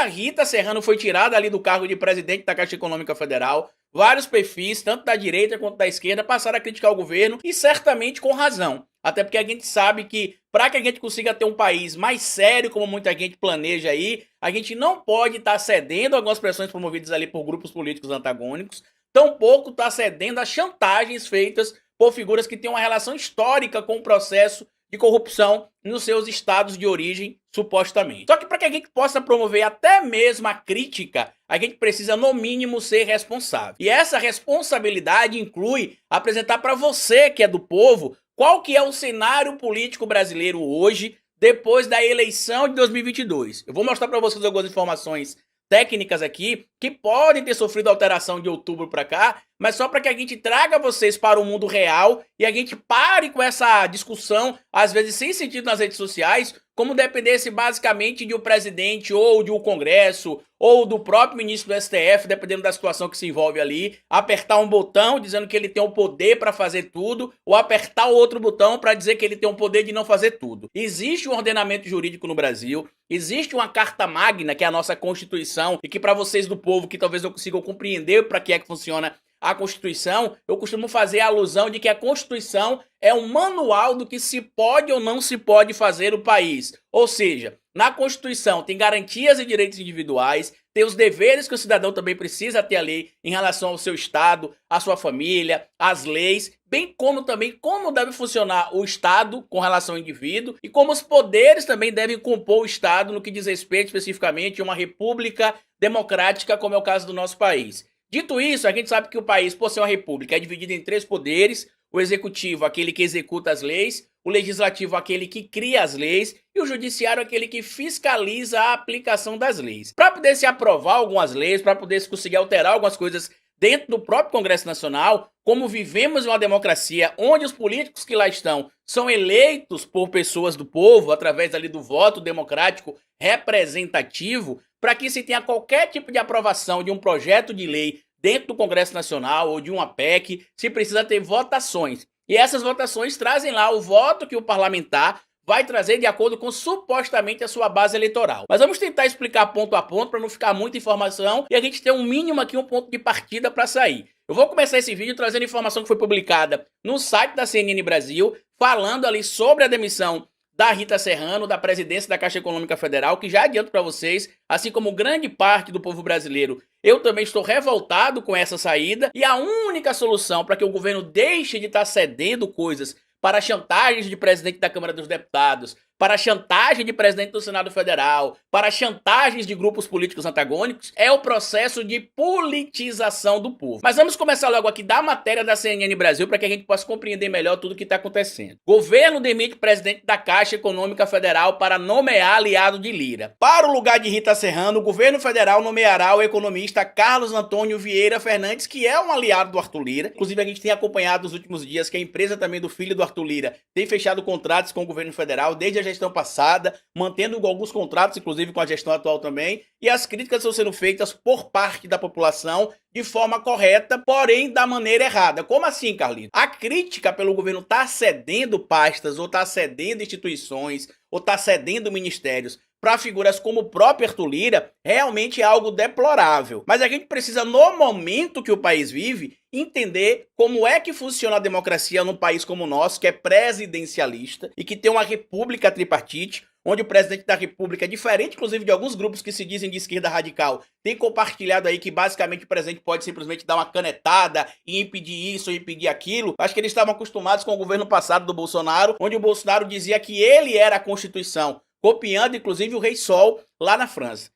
a Rita Serrano foi tirada ali do cargo de presidente da Caixa Econômica Federal, vários perfis, tanto da direita quanto da esquerda, passaram a criticar o governo e certamente com razão. Até porque a gente sabe que para que a gente consiga ter um país mais sério, como muita gente planeja aí, a gente não pode estar cedendo a algumas pressões promovidas ali por grupos políticos antagônicos, tampouco estar cedendo a chantagens feitas por figuras que têm uma relação histórica com o processo de corrupção nos seus estados de origem, supostamente. Só que para que a gente possa promover até mesmo a crítica, a gente precisa, no mínimo, ser responsável. E essa responsabilidade inclui apresentar para você, que é do povo, qual que é o cenário político brasileiro hoje, depois da eleição de 2022. Eu vou mostrar para vocês algumas informações técnicas aqui que podem ter sofrido alteração de outubro para cá, mas só para que a gente traga vocês para o mundo real e a gente pare com essa discussão, às vezes sem sentido nas redes sociais, como dependesse basicamente de um presidente ou de um congresso ou do próprio ministro do STF, dependendo da situação que se envolve ali, apertar um botão dizendo que ele tem o poder para fazer tudo ou apertar o outro botão para dizer que ele tem o poder de não fazer tudo. Existe um ordenamento jurídico no Brasil, existe uma carta magna, que é a nossa Constituição, e que para vocês do povo que talvez não consigam compreender para que é que funciona a Constituição, eu costumo fazer a alusão de que a Constituição é um manual do que se pode ou não se pode fazer no país. Ou seja, na Constituição tem garantias e direitos individuais, tem os deveres que o cidadão também precisa ter ali em relação ao seu estado, à sua família, às leis, bem como também como deve funcionar o Estado com relação ao indivíduo e como os poderes também devem compor o Estado no que diz respeito especificamente a uma república democrática, como é o caso do nosso país. Dito isso, a gente sabe que o país, por ser uma república, é dividido em três poderes: o executivo, aquele que executa as leis, o legislativo, aquele que cria as leis, e o judiciário, aquele que fiscaliza a aplicação das leis. Para poder se aprovar algumas leis, para poder se conseguir alterar algumas coisas dentro do próprio Congresso Nacional, como vivemos em uma democracia onde os políticos que lá estão são eleitos por pessoas do povo, através ali do voto democrático representativo, para que se tenha qualquer tipo de aprovação de um projeto de lei dentro do Congresso Nacional ou de uma PEC, se precisa ter votações. E essas votações trazem lá o voto que o parlamentar vai trazer de acordo com supostamente a sua base eleitoral. Mas vamos tentar explicar ponto a ponto para não ficar muita informação e a gente ter um mínimo aqui, um ponto de partida para sair. Eu vou começar esse vídeo trazendo informação que foi publicada no site da CNN Brasil, falando ali sobre a demissão da Rita Serrano, da presidência da Caixa Econômica Federal, que já adianto para vocês, assim como grande parte do povo brasileiro, eu também estou revoltado com essa saída, e a única solução para que o governo deixe de estar cedendo coisas para chantagens de presidente da Câmara dos Deputados, para chantagem de presidente do Senado Federal, para chantagens de grupos políticos antagônicos, é o processo de politização do povo. Mas vamos começar logo aqui da matéria da CNN Brasil para que a gente possa compreender melhor tudo o que está acontecendo. Governo demite presidente da Caixa Econômica Federal para nomear aliado de Lira. Para o lugar de Rita Serrano, o governo federal nomeará o economista Carlos Antônio Vieira Fernandes, que é um aliado do Arthur Lira. Inclusive, a gente tem acompanhado nos últimos dias que a empresa também do filho do Arthur Lira tem fechado contratos com o governo federal desde a gestão passada, mantendo alguns contratos, inclusive com a gestão atual também, e as críticas estão sendo feitas por parte da população de forma correta, porém da maneira errada. Como assim, Carlito? A crítica pelo governo estar cedendo pastas, ou estar cedendo instituições, ou estar cedendo ministérios para figuras como o próprio Arthur Lira, realmente é algo deplorável. Mas a gente precisa, no momento que o país vive, entender como é que funciona a democracia num país como o nosso, que é presidencialista e que tem uma república tripartite, onde o presidente da república, diferente inclusive de alguns grupos que se dizem de esquerda radical, tem compartilhado aí que basicamente o presidente pode simplesmente dar uma canetada e impedir isso ou impedir aquilo. Acho que eles estavam acostumados com o governo passado do Bolsonaro, onde o Bolsonaro dizia que ele era a Constituição, copiando inclusive o Rei Sol lá na França.